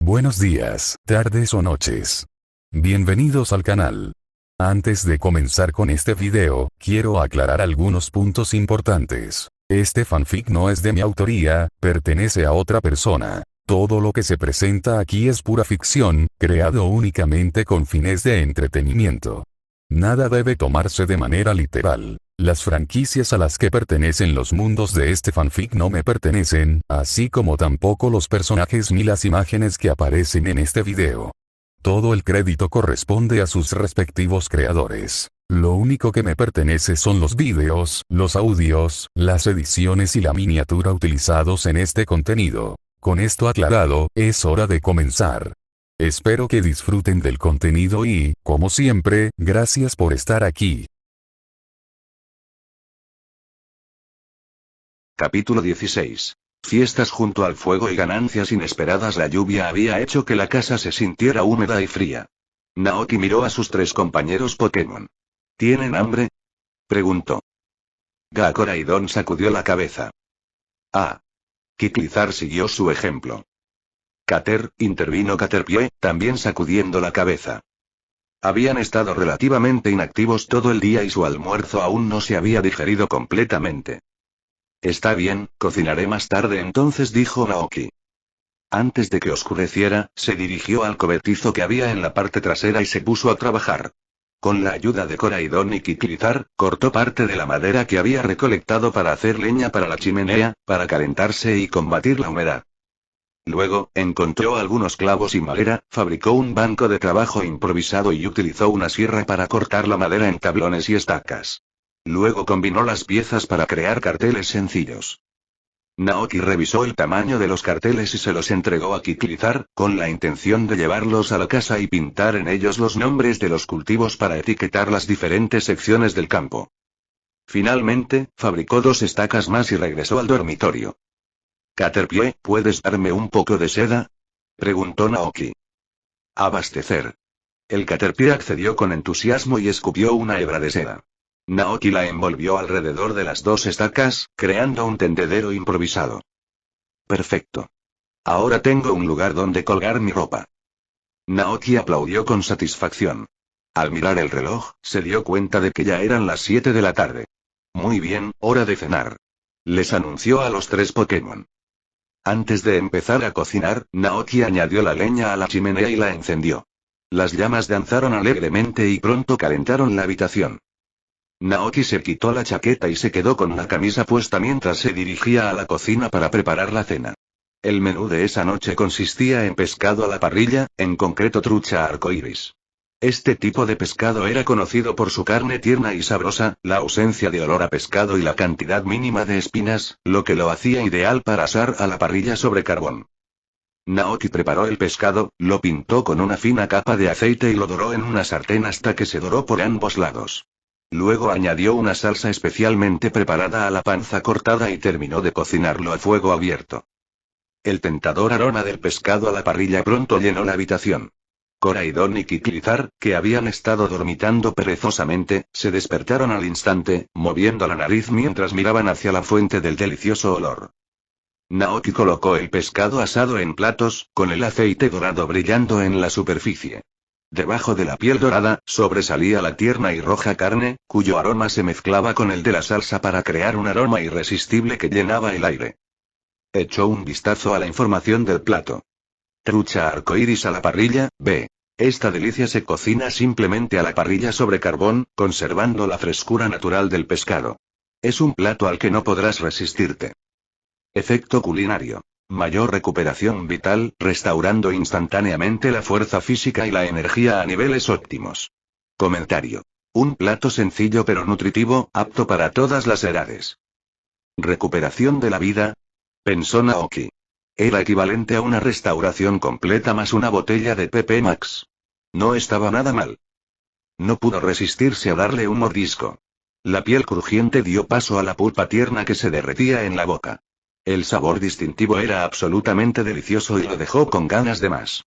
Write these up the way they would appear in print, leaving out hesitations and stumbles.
Buenos días, tardes o noches. Bienvenidos al canal. Antes de comenzar con este video, quiero aclarar algunos puntos importantes. Este fanfic no es de mi autoría, pertenece a otra persona. Todo lo que se presenta aquí es pura ficción, creado únicamente con fines de entretenimiento. Nada debe tomarse de manera literal. Las franquicias a las que pertenecen los mundos de este fanfic no me pertenecen, así como tampoco los personajes ni las imágenes que aparecen en este video. Todo el crédito corresponde a sus respectivos creadores. Lo único que me pertenece son los vídeos, los audios, las ediciones y la miniatura utilizados en este contenido. Con esto aclarado, es hora de comenzar. Espero que disfruten del contenido y, como siempre, gracias por estar aquí. Capítulo 16. Fiestas junto al fuego y ganancias inesperadas. La lluvia había hecho que la casa se sintiera húmeda y fría. Naoki miró a sus tres compañeros Pokémon. ¿Tienen hambre?, preguntó. Koraidon sacudió la cabeza. Ah. Kiklizar siguió su ejemplo. Intervino Caterpie, también sacudiendo la cabeza. Habían estado relativamente inactivos todo el día y su almuerzo aún no se había digerido completamente. Está bien, cocinaré más tarde entonces, dijo Naoki. Antes de que oscureciera, se dirigió al cobertizo que había en la parte trasera y se puso a trabajar. Con la ayuda de Koraidon y Kiklizar, cortó parte de la madera que había recolectado para hacer leña para la chimenea, para calentarse y combatir la humedad. Luego, encontró algunos clavos y madera, fabricó un banco de trabajo improvisado y utilizó una sierra para cortar la madera en tablones y estacas. Luego combinó las piezas para crear carteles sencillos. Naoki revisó el tamaño de los carteles y se los entregó a Kiklizar, con la intención de llevarlos a la casa y pintar en ellos los nombres de los cultivos para etiquetar las diferentes secciones del campo. Finalmente, fabricó 2 estacas más y regresó al dormitorio. Caterpie, ¿puedes darme un poco de seda?, preguntó Naoki. Abastecer. El Caterpie accedió con entusiasmo y escupió una hebra de seda. Naoki la envolvió alrededor de las 2 estacas, creando un tendedero improvisado. Perfecto. Ahora tengo un lugar donde colgar mi ropa. Naoki aplaudió con satisfacción. Al mirar el reloj, se dio cuenta de que ya eran las 7 de la tarde. Muy bien, hora de cenar. Les anunció a los 3 Pokémon. Antes de empezar a cocinar, Naoki añadió la leña a la chimenea y la encendió. Las llamas danzaron alegremente y pronto calentaron la habitación. Naoki se quitó la chaqueta y se quedó con la camisa puesta mientras se dirigía a la cocina para preparar la cena. El menú de esa noche consistía en pescado a la parrilla, en concreto trucha arcoíris. Este tipo de pescado era conocido por su carne tierna y sabrosa, la ausencia de olor a pescado y la cantidad mínima de espinas, lo que lo hacía ideal para asar a la parrilla sobre carbón. Naoki preparó el pescado, lo pintó con una fina capa de aceite y lo doró en una sartén hasta que se doró por ambos lados. Luego añadió una salsa especialmente preparada a la panza cortada y terminó de cocinarlo a fuego abierto. El tentador aroma del pescado a la parrilla pronto llenó la habitación. Koraidon y Kiklizar, que habían estado dormitando perezosamente, se despertaron al instante, moviendo la nariz mientras miraban hacia la fuente del delicioso olor. Naoki colocó el pescado asado en platos, con el aceite dorado brillando en la superficie. Debajo de la piel dorada, sobresalía la tierna y roja carne, cuyo aroma se mezclaba con el de la salsa para crear un aroma irresistible que llenaba el aire. Echó un vistazo a la información del plato. Trucha arcoíris a la parrilla, B. Esta delicia se cocina simplemente a la parrilla sobre carbón, conservando la frescura natural del pescado. Es un plato al que no podrás resistirte. Efecto culinario. Mayor recuperación vital, restaurando instantáneamente la fuerza física y la energía a niveles óptimos. Comentario. Un plato sencillo pero nutritivo, apto para todas las edades. Recuperación de la vida, pensó Naoki. Era equivalente a una restauración completa más una botella de PP Max. No estaba nada mal. No pudo resistirse a darle un mordisco. La piel crujiente dio paso a la pulpa tierna que se derretía en la boca. El sabor distintivo era absolutamente delicioso y lo dejó con ganas de más.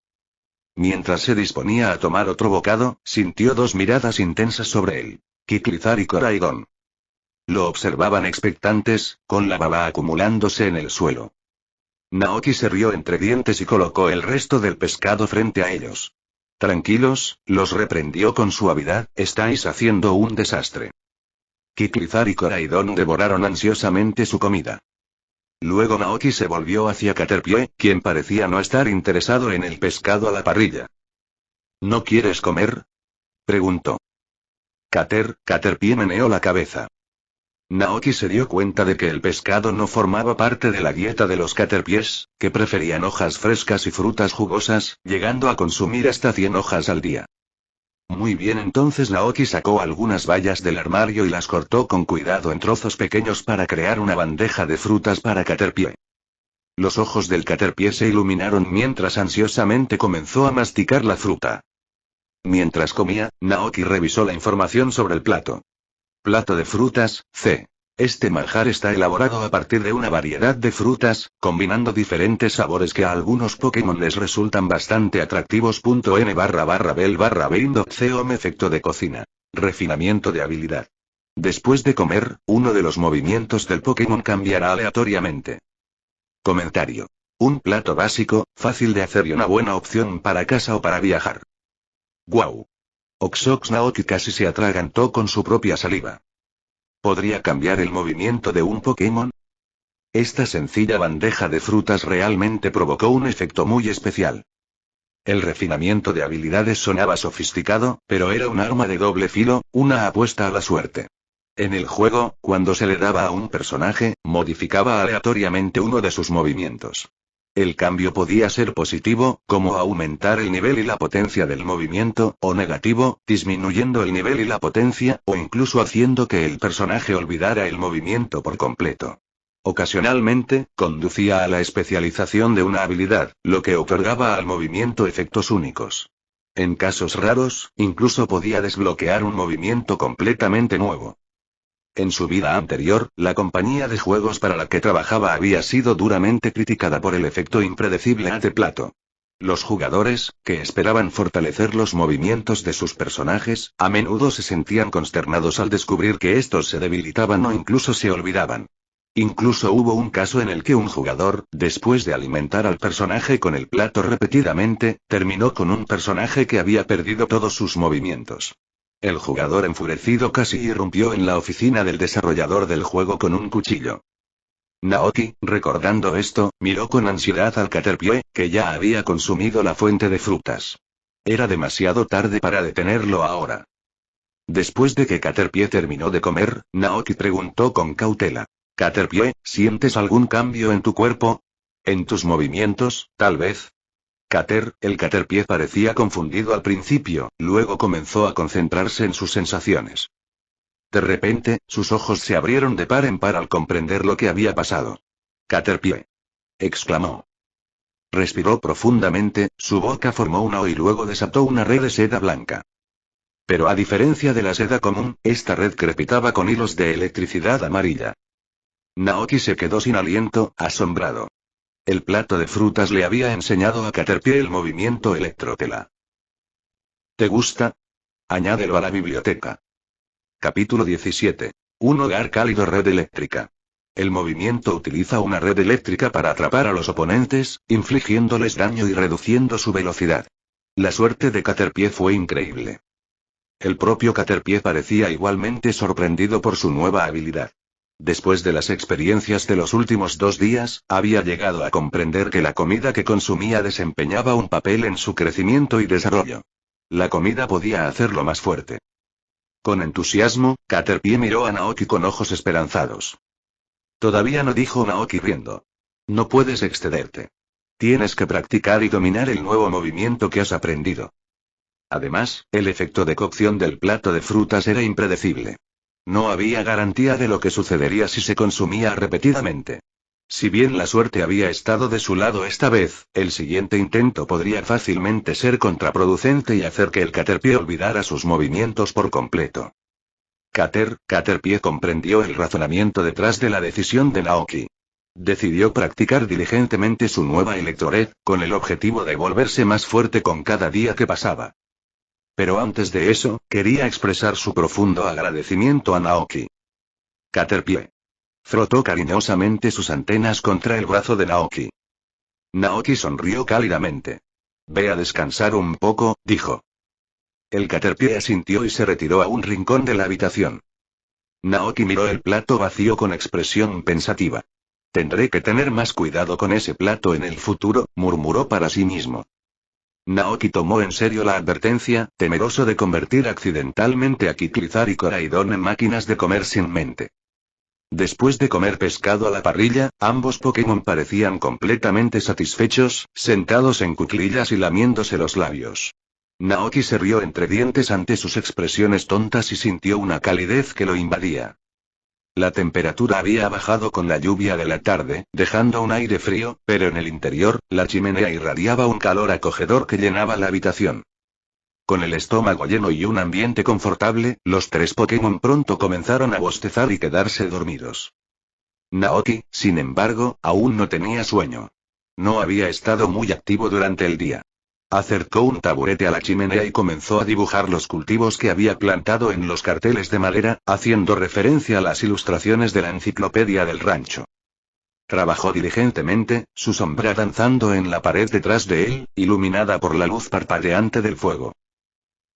Mientras se disponía a tomar otro bocado, sintió 2 miradas intensas sobre él. Kiklizar y Koraidon. Lo observaban expectantes, con la baba acumulándose en el suelo. Naoki se rió entre dientes y colocó el resto del pescado frente a ellos. Tranquilos, los reprendió con suavidad, estáis haciendo un desastre. Kiklizar y Koraidon devoraron ansiosamente su comida. Luego Naoki se volvió hacia Caterpie, quien parecía no estar interesado en el pescado a la parrilla. ¿No quieres comer?, preguntó. Caterpie meneó la cabeza. Naoki se dio cuenta de que el pescado no formaba parte de la dieta de los Caterpies, que preferían hojas frescas y frutas jugosas, llegando a consumir hasta 100 hojas al día. Muy bien, entonces Naoki sacó algunas bayas del armario y las cortó con cuidado en trozos pequeños para crear una bandeja de frutas para Caterpie. Los ojos del Caterpie se iluminaron mientras ansiosamente comenzó a masticar la fruta. Mientras comía, Naoki revisó la información sobre el plato. Plato de frutas, C. Este manjar está elaborado a partir de una variedad de frutas, combinando diferentes sabores que a algunos Pokémon les resultan bastante atractivos. N/Bell/Bind.com Efecto de cocina. Refinamiento de habilidad. Después de comer, uno de los movimientos del Pokémon cambiará aleatoriamente. Comentario. Un plato básico, fácil de hacer y una buena opción para casa o para viajar. ¡Guau! Oxox Naoki casi se atragantó con su propia saliva. ¿Podría cambiar el movimiento de un Pokémon? Esta sencilla bandeja de frutas realmente provocó un efecto muy especial. El refinamiento de habilidades sonaba sofisticado, pero era un arma de doble filo, una apuesta a la suerte. En el juego, cuando se le daba a un personaje, modificaba aleatoriamente uno de sus movimientos. El cambio podía ser positivo, como aumentar el nivel y la potencia del movimiento, o negativo, disminuyendo el nivel y la potencia, o incluso haciendo que el personaje olvidara el movimiento por completo. Ocasionalmente, conducía a la especialización de una habilidad, lo que otorgaba al movimiento efectos únicos. En casos raros, incluso podía desbloquear un movimiento completamente nuevo. En su vida anterior, la compañía de juegos para la que trabajaba había sido duramente criticada por el efecto impredecible de plato. Los jugadores, que esperaban fortalecer los movimientos de sus personajes, a menudo se sentían consternados al descubrir que estos se debilitaban o incluso se olvidaban. Incluso hubo un caso en el que un jugador, después de alimentar al personaje con el plato repetidamente, terminó con un personaje que había perdido todos sus movimientos. El jugador enfurecido casi irrumpió en la oficina del desarrollador del juego con un cuchillo. Naoki, recordando esto, miró con ansiedad al Caterpie, que ya había consumido la fuente de frutas. Era demasiado tarde para detenerlo ahora. Después de que Caterpie terminó de comer, Naoki preguntó con cautela. Caterpie, ¿sientes algún cambio en tu cuerpo? ¿En tus movimientos, tal vez? El Caterpie parecía confundido al principio, luego comenzó a concentrarse en sus sensaciones. De repente, sus ojos se abrieron de par en par al comprender lo que había pasado. Caterpie, exclamó. Respiró profundamente, su boca formó una O y luego desató una red de seda blanca. Pero a diferencia de la seda común, esta red crepitaba con hilos de electricidad amarilla. Naoki se quedó sin aliento, asombrado. El plato de frutas le había enseñado a Caterpie el movimiento electrotela. ¿Te gusta? Añádelo a la biblioteca. Capítulo 17. Un hogar cálido. Red eléctrica. El movimiento utiliza una red eléctrica para atrapar a los oponentes, infligiéndoles daño y reduciendo su velocidad. La suerte de Caterpie fue increíble. El propio Caterpie parecía igualmente sorprendido por su nueva habilidad. Después de las experiencias de los últimos 2 días, había llegado a comprender que la comida que consumía desempeñaba un papel en su crecimiento y desarrollo. La comida podía hacerlo más fuerte. Con entusiasmo, Caterpie miró a Naoki con ojos esperanzados. Todavía no, dijo Naoki riendo. No puedes excederte. Tienes que practicar y dominar el nuevo movimiento que has aprendido. Además, el efecto de cocción del plato de frutas era impredecible. No había garantía de lo que sucedería si se consumía repetidamente. Si bien la suerte había estado de su lado esta vez, el siguiente intento podría fácilmente ser contraproducente y hacer que el Caterpie olvidara sus movimientos por completo. Caterpie comprendió el razonamiento detrás de la decisión de Naoki. Decidió practicar diligentemente su nueva Electrored, con el objetivo de volverse más fuerte con cada día que pasaba. Pero antes de eso, quería expresar su profundo agradecimiento a Naoki. Caterpie frotó cariñosamente sus antenas contra el brazo de Naoki. Naoki sonrió cálidamente. Ve a descansar un poco, dijo. El Caterpie asintió y se retiró a un rincón de la habitación. Naoki miró el plato vacío con expresión pensativa. Tendré que tener más cuidado con ese plato en el futuro, murmuró para sí mismo. Naoki tomó en serio la advertencia, temeroso de convertir accidentalmente a Kiklizar y Koraidon en máquinas de comer sin mente. Después de comer pescado a la parrilla, ambos Pokémon parecían completamente satisfechos, sentados en cuclillas y lamiéndose los labios. Naoki se rió entre dientes ante sus expresiones tontas y sintió una calidez que lo invadía. La temperatura había bajado con la lluvia de la tarde, dejando un aire frío, pero en el interior, la chimenea irradiaba un calor acogedor que llenaba la habitación. Con el estómago lleno y un ambiente confortable, los tres Pokémon pronto comenzaron a bostezar y quedarse dormidos. Naoki, sin embargo, aún no tenía sueño. No había estado muy activo durante el día. Acercó un taburete a la chimenea y comenzó a dibujar los cultivos que había plantado en los carteles de madera, haciendo referencia a las ilustraciones de la enciclopedia del rancho. Trabajó diligentemente, su sombra danzando en la pared detrás de él, iluminada por la luz parpadeante del fuego.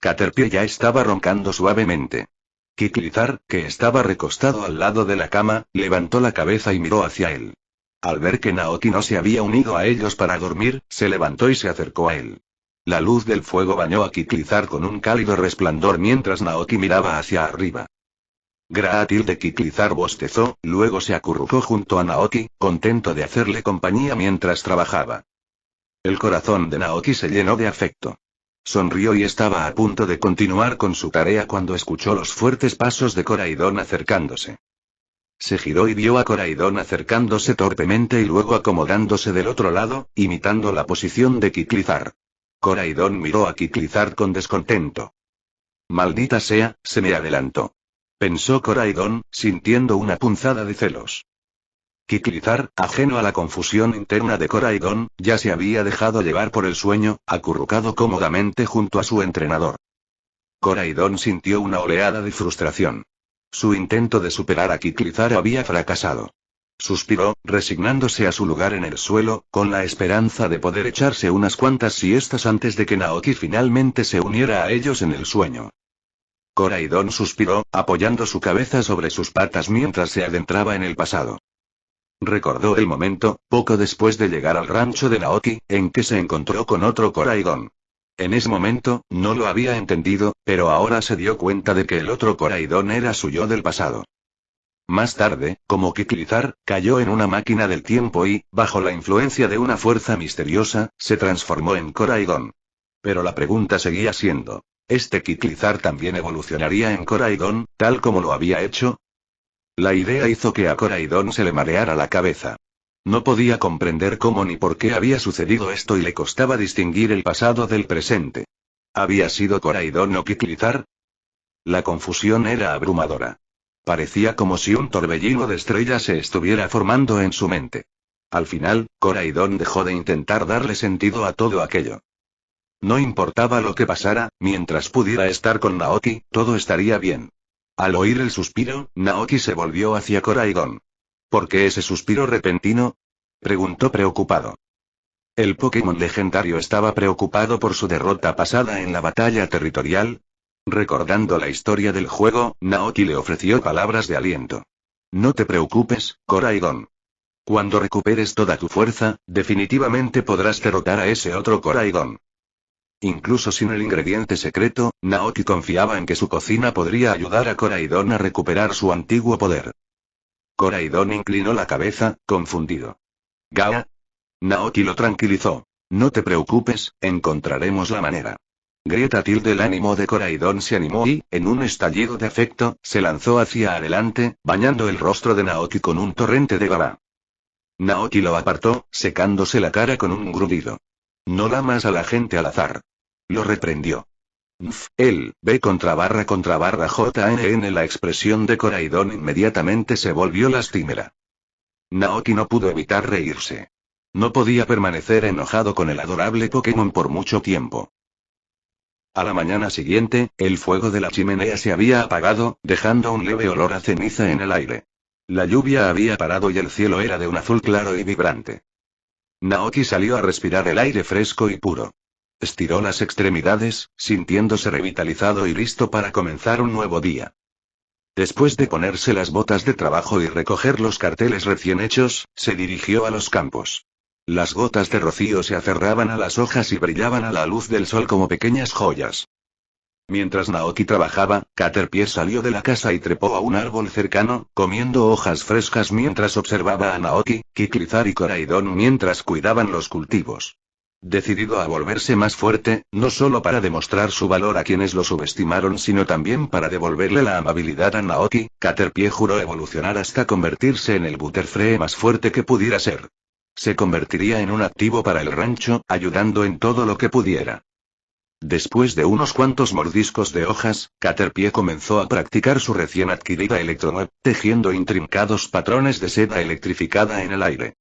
Caterpie ya estaba roncando suavemente. Kiklizar, que estaba recostado al lado de la cama, levantó la cabeza y miró hacia él. Al ver que Naoki no se había unido a ellos para dormir, se levantó y se acercó a él. La luz del fuego bañó a Kiklizar con un cálido resplandor mientras Naoki miraba hacia arriba. Graatil de Kiklizar bostezó, luego se acurrucó junto a Naoki, contento de hacerle compañía mientras trabajaba. El corazón de Naoki se llenó de afecto. Sonrió y estaba a punto de continuar con su tarea cuando escuchó los fuertes pasos de Koraidon acercándose. Se giró y vio a Koraidon acercándose torpemente y luego acomodándose del otro lado, imitando la posición de Kiklizar. Koraidon miró a Kiklizar con descontento. Maldita sea, se me adelantó. Pensó Koraidon, sintiendo una punzada de celos. Kiklizar, ajeno a la confusión interna de Koraidon, ya se había dejado llevar por el sueño, acurrucado cómodamente junto a su entrenador. Koraidon sintió una oleada de frustración. Su intento de superar a Kiklizar había fracasado. Suspiró, resignándose a su lugar en el suelo, con la esperanza de poder echarse unas cuantas siestas antes de que Naoki finalmente se uniera a ellos en el sueño. Koraidon suspiró, apoyando su cabeza sobre sus patas mientras se adentraba en el pasado. Recordó el momento, poco después de llegar al rancho de Naoki, en que se encontró con otro Koraidon. En ese momento, no lo había entendido, pero ahora se dio cuenta de que el otro Koraidon era su yo del pasado. Más tarde, como Kiklizar, cayó en una máquina del tiempo y, bajo la influencia de una fuerza misteriosa, se transformó en Koraidon. Pero la pregunta seguía siendo, ¿este Kiklizar también evolucionaría en Koraidon, tal como lo había hecho? La idea hizo que a Koraidon se le mareara la cabeza. No podía comprender cómo ni por qué había sucedido esto y le costaba distinguir el pasado del presente. ¿Había sido Koraidon o Kiklizar? La confusión era abrumadora. Parecía como si un torbellino de estrellas se estuviera formando en su mente. Al final, Koraidon dejó de intentar darle sentido a todo aquello. No importaba lo que pasara, mientras pudiera estar con Naoki, todo estaría bien. Al oír el suspiro, Naoki se volvió hacia Koraidon. ¿Por qué ese suspiro repentino?, preguntó preocupado. ¿El Pokémon legendario estaba preocupado por su derrota pasada en la batalla territorial? Recordando la historia del juego, Naoki le ofreció palabras de aliento. No te preocupes, Koraidon. Cuando recuperes toda tu fuerza, definitivamente podrás derrotar a ese otro Koraidon. Incluso sin el ingrediente secreto, Naoki confiaba en que su cocina podría ayudar a Koraidon a recuperar su antiguo poder. Koraidon inclinó la cabeza, confundido. ¿Gaia? Naoki lo tranquilizó. No te preocupes, encontraremos la manera. Grieta tilde el ánimo de Koraidon se animó y, en un estallido de afecto, se lanzó hacia adelante, bañando el rostro de Naoki con un torrente de baba. Naoki lo apartó, secándose la cara con un grudido. No lamas a la gente al azar. Lo reprendió. Él, B __JNN. La expresión de Koraidon inmediatamente se volvió lastimera. Naoki no pudo evitar reírse. No podía permanecer enojado con el adorable Pokémon por mucho tiempo. A la mañana siguiente, el fuego de la chimenea se había apagado, dejando un leve olor a ceniza en el aire. La lluvia había parado y el cielo era de un azul claro y vibrante. Naoki salió a respirar el aire fresco y puro. Estiró las extremidades, sintiéndose revitalizado y listo para comenzar un nuevo día. Después de ponerse las botas de trabajo y recoger los carteles recién hechos, se dirigió a los campos. Las gotas de rocío se aferraban a las hojas y brillaban a la luz del sol como pequeñas joyas. Mientras Naoki trabajaba, Caterpie salió de la casa y trepó a un árbol cercano, comiendo hojas frescas mientras observaba a Naoki, Kiklizar y Koraidon mientras cuidaban los cultivos. Decidido a volverse más fuerte, no solo para demostrar su valor a quienes lo subestimaron sino también para devolverle la amabilidad a Naoki, Caterpie juró evolucionar hasta convertirse en el Butterfree más fuerte que pudiera ser. Se convertiría en un activo para el rancho, ayudando en todo lo que pudiera. Después de unos cuantos mordiscos de hojas, Caterpie comenzó a practicar su recién adquirida Electronweb, tejiendo intrincados patrones de seda electrificada en el aire.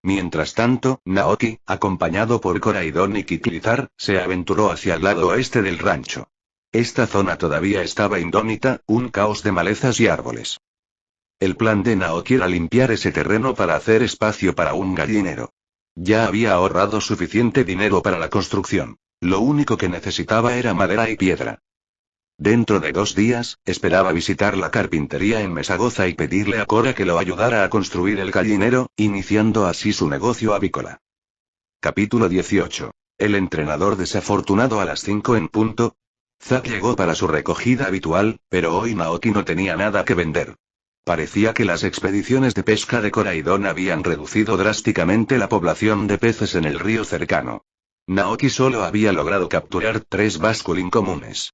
Mientras tanto, Naoki, acompañado por Koraidon y Kiklizar, se aventuró hacia el lado oeste del rancho. Esta zona todavía estaba indómita, un caos de malezas y árboles. El plan de Naoki era limpiar ese terreno para hacer espacio para un gallinero. Ya había ahorrado suficiente dinero para la construcción. Lo único que necesitaba era madera y piedra. Dentro de 2 días, esperaba visitar la carpintería en Mesagoza y pedirle a Cora que lo ayudara a construir el gallinero, iniciando así su negocio avícola. Capítulo 18. El entrenador desafortunado a las 5 en punto. Zack llegó para su recogida habitual, pero hoy Naoki no tenía nada que vender. Parecía que las expediciones de pesca de Koraidon habían reducido drásticamente la población de peces en el río cercano. Naoki solo había logrado capturar 3 basculín comunes.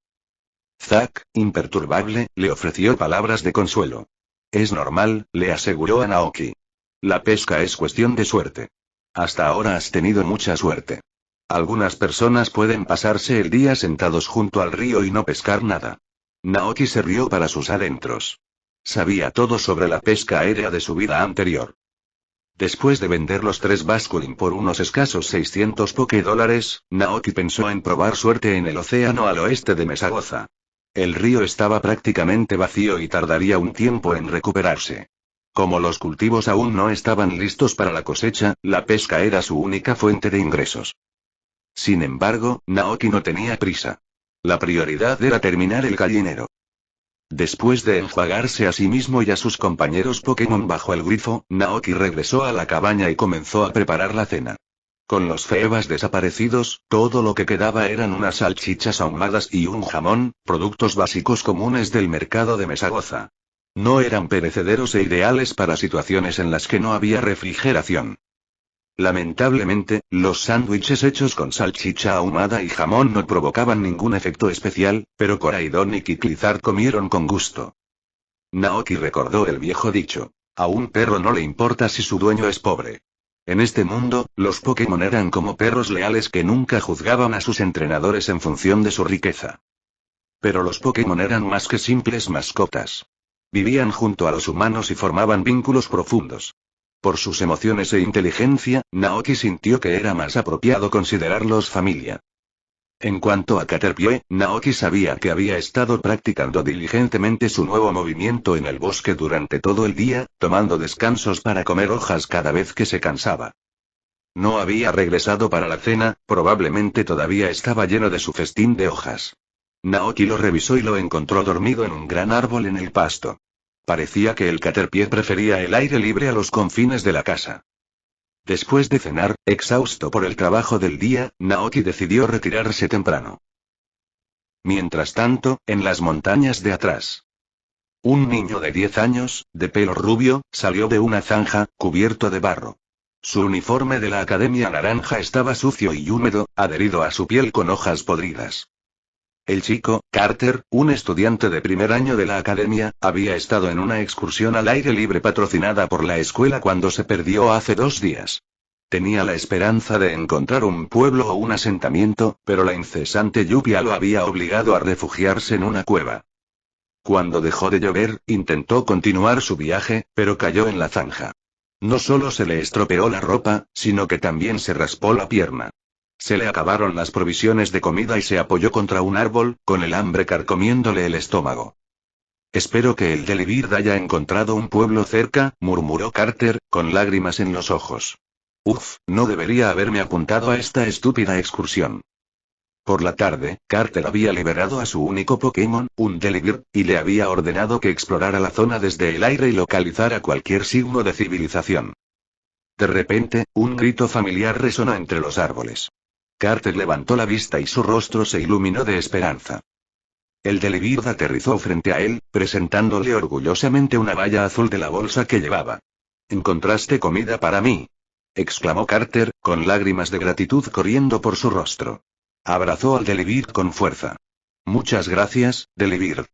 Zack, imperturbable, le ofreció palabras de consuelo. Es normal, le aseguró a Naoki. La pesca es cuestión de suerte. Hasta ahora has tenido mucha suerte. Algunas personas pueden pasarse el día sentados junto al río y no pescar nada. Naoki se rió para sus adentros. Sabía todo sobre la pesca aérea de su vida anterior. Después de vender los 3 basculín por unos escasos 600 $, Naoki pensó en probar suerte en el océano al oeste de Mesagoza. El río estaba prácticamente vacío y tardaría un tiempo en recuperarse. Como los cultivos aún no estaban listos para la cosecha, la pesca era su única fuente de ingresos. Sin embargo, Naoki no tenía prisa. La prioridad era terminar el gallinero. Después de enjuagarse a sí mismo y a sus compañeros Pokémon bajo el grifo, Naoki regresó a la cabaña y comenzó a preparar la cena. Con los Feebas desaparecidos, todo lo que quedaba eran unas salchichas ahumadas y un jamón, productos básicos comunes del mercado de Mesagoza. No eran perecederos e ideales para situaciones en las que no había refrigeración. Lamentablemente, los sándwiches hechos con salchicha ahumada y jamón no provocaban ningún efecto especial, pero Koraidon y Kiklizar comieron con gusto. Naoki recordó el viejo dicho: a un perro no le importa si su dueño es pobre. En este mundo, los Pokémon eran como perros leales que nunca juzgaban a sus entrenadores en función de su riqueza. Pero los Pokémon eran más que simples mascotas. Vivían junto a los humanos y formaban vínculos profundos. Por sus emociones e inteligencia, Naoki sintió que era más apropiado considerarlos familia. En cuanto a Caterpie, Naoki sabía que había estado practicando diligentemente su nuevo movimiento en el bosque durante todo el día, tomando descansos para comer hojas cada vez que se cansaba. No había regresado para la cena, probablemente todavía estaba lleno de su festín de hojas. Naoki lo revisó y lo encontró dormido en un gran árbol en el pasto. Parecía que el Caterpie prefería el aire libre a los confines de la casa. Después de cenar, exhausto por el trabajo del día, Naoki decidió retirarse temprano. Mientras tanto, en las montañas de atrás. Un niño de 10 años, de pelo rubio, salió de una zanja, cubierto de barro. Su uniforme de la academia naranja estaba sucio y húmedo, adherido a su piel con hojas podridas. El chico, Carter, un estudiante de primer año de la academia, había estado en una excursión al aire libre patrocinada por la escuela cuando se perdió hace 2 días. Tenía la esperanza de encontrar un pueblo o un asentamiento, pero la incesante lluvia lo había obligado a refugiarse en una cueva. Cuando dejó de llover, intentó continuar su viaje, pero cayó en la zanja. No solo se le estropeó la ropa, sino que también se raspó la pierna. Se le acabaron las provisiones de comida y se apoyó contra un árbol, con el hambre carcomiéndole el estómago. Espero que el Delibird haya encontrado un pueblo cerca, murmuró Carter, con lágrimas en los ojos. No debería haberme apuntado a esta estúpida excursión. Por la tarde, Carter había liberado a su único Pokémon, un Delibird, y le había ordenado que explorara la zona desde el aire y localizara cualquier signo de civilización. De repente, un grito familiar resonó entre los árboles. Carter levantó la vista y su rostro se iluminó de esperanza. El Delibird aterrizó frente a él, presentándole orgullosamente una valla azul de la bolsa que llevaba. «¿Encontraste comida para mí?», exclamó Carter, con lágrimas de gratitud corriendo por su rostro. Abrazó al Delibird con fuerza. «Muchas gracias, Delibird».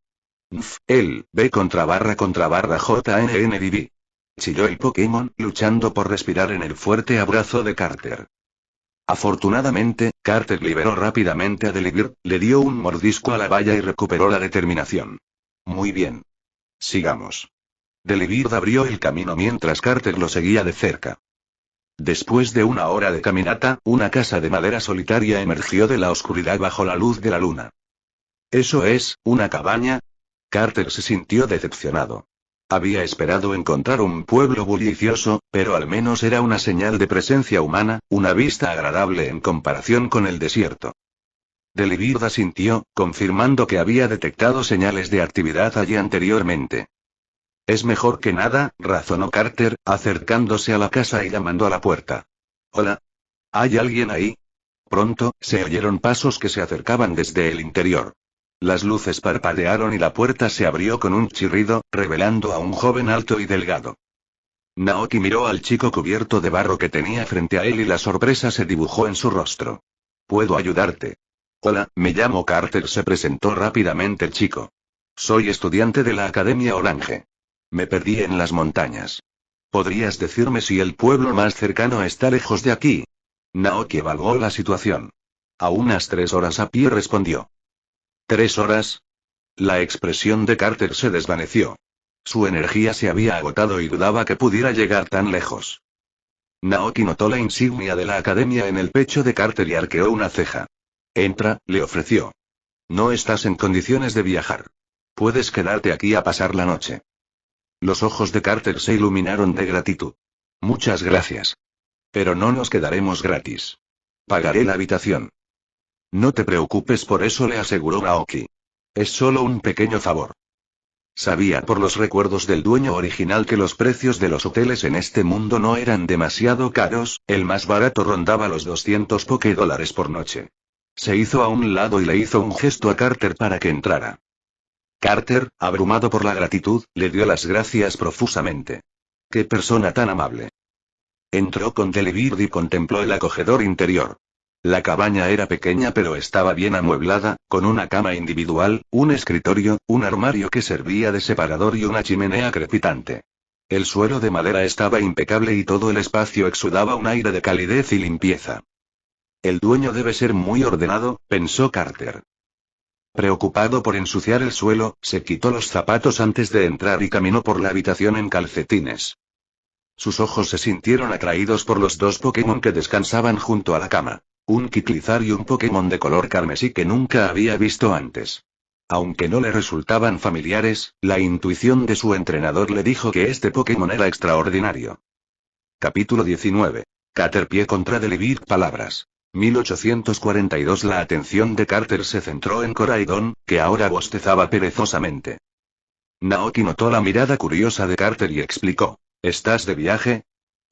Él, B contra barra JNNDB. Chilló el Pokémon, luchando por respirar en el fuerte abrazo de Carter. Afortunadamente, Carter liberó rápidamente a Delibird, le dio un mordisco a la valla y recuperó la determinación. Muy bien. Sigamos. Delibird abrió el camino mientras Carter lo seguía de cerca. Después de una hora de caminata, una casa de madera solitaria emergió de la oscuridad bajo la luz de la luna. ¿Eso es, una cabaña? Carter se sintió decepcionado. Había esperado encontrar un pueblo bullicioso, pero al menos era una señal de presencia humana, una vista agradable en comparación con el desierto. Delibird asintió, confirmando que había detectado señales de actividad allí anteriormente. Es mejor que nada, razonó Carter, acercándose a la casa y llamando a la puerta. Hola. ¿Hay alguien ahí? Pronto, se oyeron pasos que se acercaban desde el interior. Las luces parpadearon y la puerta se abrió con un chirrido, revelando a un joven alto y delgado. Naoki miró al chico cubierto de barro que tenía frente a él y la sorpresa se dibujó en su rostro. ¿Puedo ayudarte? Hola, me llamo Carter, se presentó rápidamente el chico. Soy estudiante de la Academia Orange. Me perdí en las montañas. ¿Podrías decirme si el pueblo más cercano está lejos de aquí? Naoki evaluó la situación. A unas 3 horas a pie, respondió. ¿3 horas? La expresión de Carter se desvaneció. Su energía se había agotado y dudaba que pudiera llegar tan lejos. Naoki notó la insignia de la academia en el pecho de Carter y arqueó una ceja. Entra, le ofreció. No estás en condiciones de viajar. Puedes quedarte aquí a pasar la noche. Los ojos de Carter se iluminaron de gratitud. Muchas gracias. Pero no nos quedaremos gratis. Pagaré la habitación. No te preocupes por eso, le aseguró Naoki. Es solo un pequeño favor. Sabía por los recuerdos del dueño original que los precios de los hoteles en este mundo no eran demasiado caros, el más barato rondaba los 200 $, por noche. Se hizo a un lado y le hizo un gesto a Carter para que entrara. Carter, abrumado por la gratitud, le dio las gracias profusamente. ¡Qué persona tan amable! Entró con Delibird y contempló el acogedor interior. La cabaña era pequeña pero estaba bien amueblada, con una cama individual, un escritorio, un armario que servía de separador y una chimenea crepitante. El suelo de madera estaba impecable y todo el espacio exudaba un aire de calidez y limpieza. El dueño debe ser muy ordenado, pensó Carter. Preocupado por ensuciar el suelo, se quitó los zapatos antes de entrar y caminó por la habitación en calcetines. Sus ojos se sintieron atraídos por los 2 Pokémon que descansaban junto a la cama. Un Kiklizar y un Pokémon de color carmesí que nunca había visto antes. Aunque no le resultaban familiares, la intuición de su entrenador le dijo que este Pokémon era extraordinario. Capítulo 19. Caterpie contra Delibird. Palabras. 1842. La atención de Carter se centró en Coraidon, que ahora bostezaba perezosamente. Naoki notó la mirada curiosa de Carter y explicó. ¿Estás de viaje?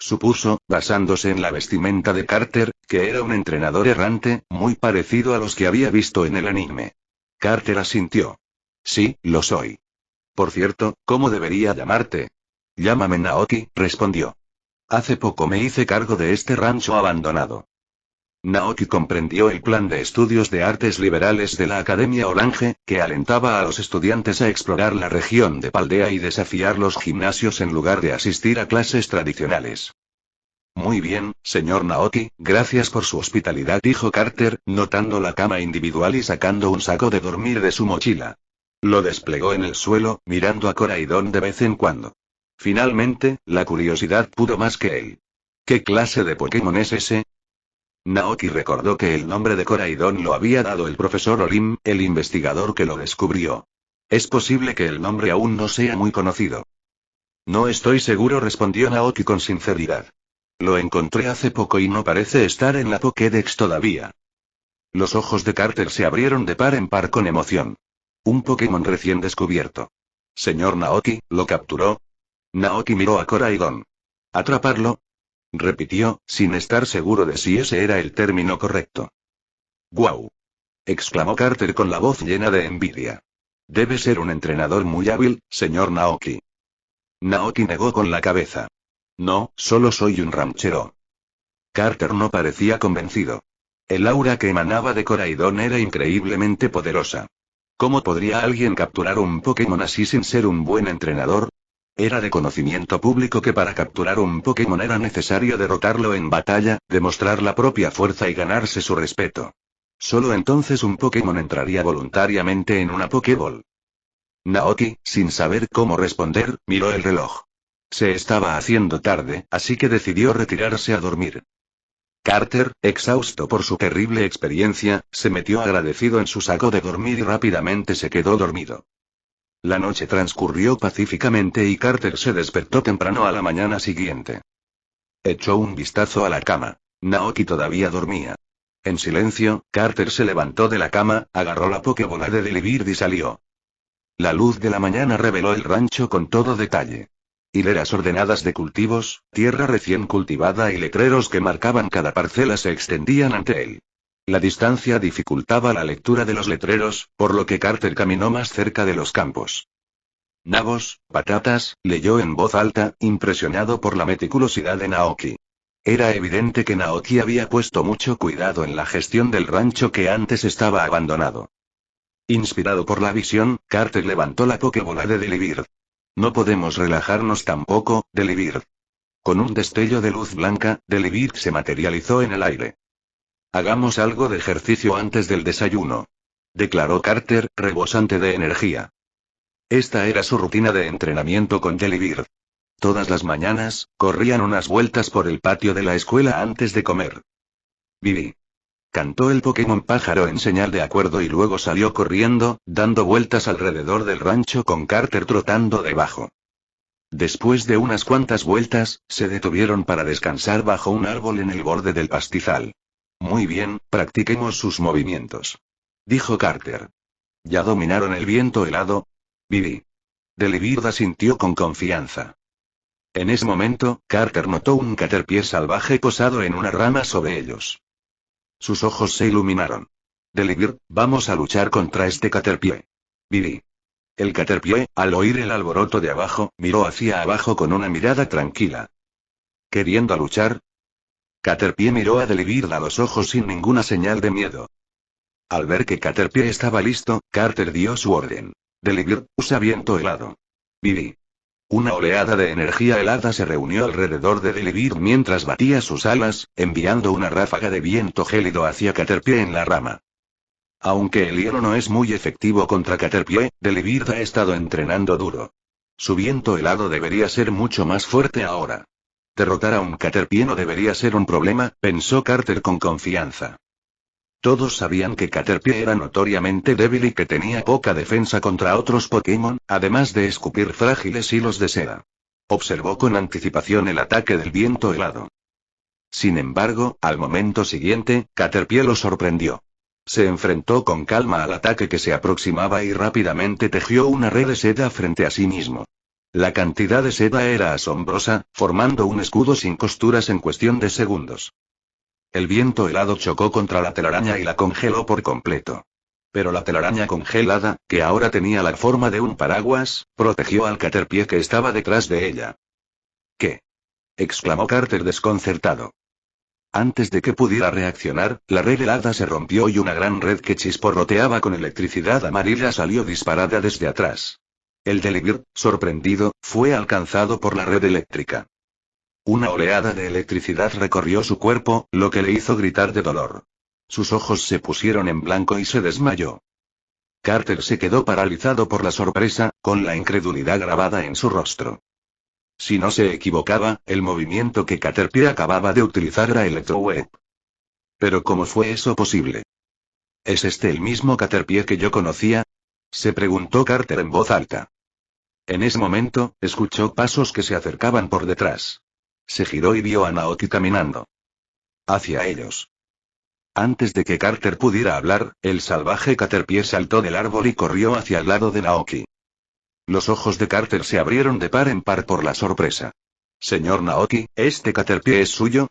Supuso, basándose en la vestimenta de Carter, que era un entrenador errante, muy parecido a los que había visto en el anime. Carter asintió. Sí, lo soy. Por cierto, ¿cómo debería llamarte? Llámame Naoki, respondió. Hace poco me hice cargo de este rancho abandonado. Naoki comprendió el plan de estudios de artes liberales de la Academia Orange, que alentaba a los estudiantes a explorar la región de Paldea y desafiar los gimnasios en lugar de asistir a clases tradicionales. Muy bien, señor Naoki, gracias por su hospitalidad, dijo Carter, notando la cama individual y sacando un saco de dormir de su mochila. Lo desplegó en el suelo, mirando a Coraidon de vez en cuando. Finalmente, la curiosidad pudo más que él. ¿Qué clase de Pokémon es ese? Naoki recordó que el nombre de Coraidon lo había dado el profesor Olim, el investigador que lo descubrió. Es posible que el nombre aún no sea muy conocido. No estoy seguro, respondió Naoki con sinceridad. Lo encontré hace poco y no parece estar en la Pokédex todavía. Los ojos de Carter se abrieron de par en par con emoción. Un Pokémon recién descubierto. Señor Naoki, ¿lo capturó? Naoki miró a Koraidon. ¿Atraparlo? Repitió, sin estar seguro de si ese era el término correcto. ¡Guau! Exclamó Carter con la voz llena de envidia. Debe ser un entrenador muy hábil, señor Naoki. Naoki negó con la cabeza. No, solo soy un ranchero. Carter no parecía convencido. El aura que emanaba de Koraidon era increíblemente poderosa. ¿Cómo podría alguien capturar un Pokémon así sin ser un buen entrenador? Era de conocimiento público que para capturar un Pokémon era necesario derrotarlo en batalla, demostrar la propia fuerza y ganarse su respeto. Solo entonces un Pokémon entraría voluntariamente en una Pokéball. Naoki, sin saber cómo responder, miró el reloj. Se estaba haciendo tarde, así que decidió retirarse a dormir. Carter, exhausto por su terrible experiencia, se metió agradecido en su saco de dormir y rápidamente se quedó dormido. La noche transcurrió pacíficamente y Carter se despertó temprano a la mañana siguiente. Echó un vistazo a la cama. Naoki todavía dormía. En silencio, Carter se levantó de la cama, agarró la Pokébola de Delibird y salió. La luz de la mañana reveló el rancho con todo detalle. Hileras ordenadas de cultivos, tierra recién cultivada y letreros que marcaban cada parcela se extendían ante él. La distancia dificultaba la lectura de los letreros, por lo que Carter caminó más cerca de los campos. Nabos, patatas, leyó en voz alta, impresionado por la meticulosidad de Naoki. Era evidente que Naoki había puesto mucho cuidado en la gestión del rancho que antes estaba abandonado. Inspirado por la visión, Carter levantó la Pokébola de Delibird. No podemos relajarnos tampoco, Delibird. Con un destello de luz blanca, Delibird se materializó en el aire. Hagamos algo de ejercicio antes del desayuno, declaró Carter, rebosante de energía. Esta era su rutina de entrenamiento con Delibird. Todas las mañanas, corrían unas vueltas por el patio de la escuela antes de comer. Viví. Cantó el Pokémon pájaro en señal de acuerdo y luego salió corriendo, dando vueltas alrededor del rancho con Carter trotando debajo. Después de unas cuantas vueltas, se detuvieron para descansar bajo un árbol en el borde del pastizal. Muy bien, practiquemos sus movimientos, dijo Carter. ¿Ya dominaron el viento helado? Viví. Delibird asintió con confianza. En ese momento, Carter notó un caterpie salvaje posado en una rama sobre ellos. Sus ojos se iluminaron. Delibird, vamos a luchar contra este caterpie. Viví. El caterpie, al oír el alboroto de abajo, miró hacia abajo con una mirada tranquila. ¿Queriendo luchar? Caterpie miró a Delibird a los ojos sin ninguna señal de miedo. Al ver que Caterpie estaba listo, Carter dio su orden. Delibird, usa viento helado. Viví. Una oleada de energía helada se reunió alrededor de Delibird mientras batía sus alas, enviando una ráfaga de viento gélido hacia Caterpie en la rama. Aunque el hielo no es muy efectivo contra Caterpie, Delibird ha estado entrenando duro. Su viento helado debería ser mucho más fuerte ahora. Derrotar a un Caterpie no debería ser un problema, pensó Carter con confianza. Todos sabían que Caterpie era notoriamente débil y que tenía poca defensa contra otros Pokémon, además de escupir frágiles hilos de seda. Observó con anticipación el ataque del viento helado. Sin embargo, al momento siguiente, Caterpie lo sorprendió. Se enfrentó con calma al ataque que se aproximaba y rápidamente tejió una red de seda frente a sí mismo. La cantidad de seda era asombrosa, formando un escudo sin costuras en cuestión de segundos. El viento helado chocó contra la telaraña y la congeló por completo. Pero la telaraña congelada, que ahora tenía la forma de un paraguas, protegió al Caterpie que estaba detrás de ella. ¿Qué? Exclamó Carter desconcertado. Antes de que pudiera reaccionar, la red helada se rompió y una gran red que chisporroteaba con electricidad amarilla salió disparada desde atrás. El Delibird, sorprendido, fue alcanzado por la red eléctrica. Una oleada de electricidad recorrió su cuerpo, lo que le hizo gritar de dolor. Sus ojos se pusieron en blanco y se desmayó. Carter se quedó paralizado por la sorpresa, con la incredulidad grabada en su rostro. Si no se equivocaba, el movimiento que Caterpie acababa de utilizar era Electroweb. ¿Pero cómo fue eso posible? ¿Es este el mismo Caterpie que yo conocía? Se preguntó Carter en voz alta. En ese momento, escuchó pasos que se acercaban por detrás. Se giró y vio a Naoki caminando hacia ellos. Antes de que Carter pudiera hablar, el salvaje Caterpie saltó del árbol y corrió hacia el lado de Naoki. Los ojos de Carter se abrieron de par en par por la sorpresa. Señor Naoki, ¿este Caterpie es suyo?